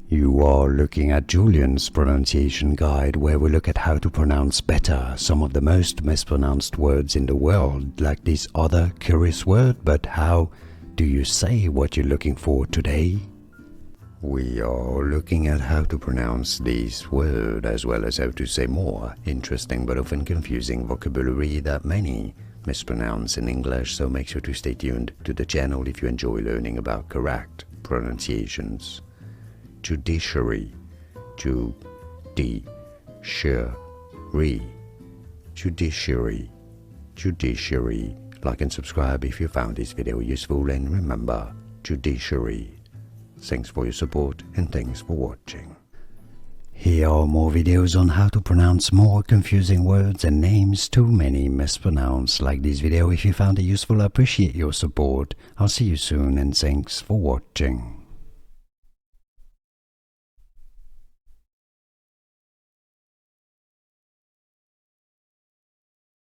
You are looking at Julian's pronunciation guide, where we look at how to pronounce better some of the most mispronounced words in the world, like this other curious word. But how do you say what you're looking for today? We are looking at how to pronounce this word, as well as how to say more interesting but often confusing vocabulary that many mispronounce in English, so make sure to stay tuned to the channel if you enjoy learning about correct pronunciations. Judiciary, judiciary, judiciary, judiciary. Like and subscribe if you found this video useful, and remember, judiciary. Thanks for your support and thanks for watching. Here are more videos on how to pronounce more confusing words and names too many mispronounced. Like this video if you found it useful. I appreciate your support. I'll see you soon and thanks for watching.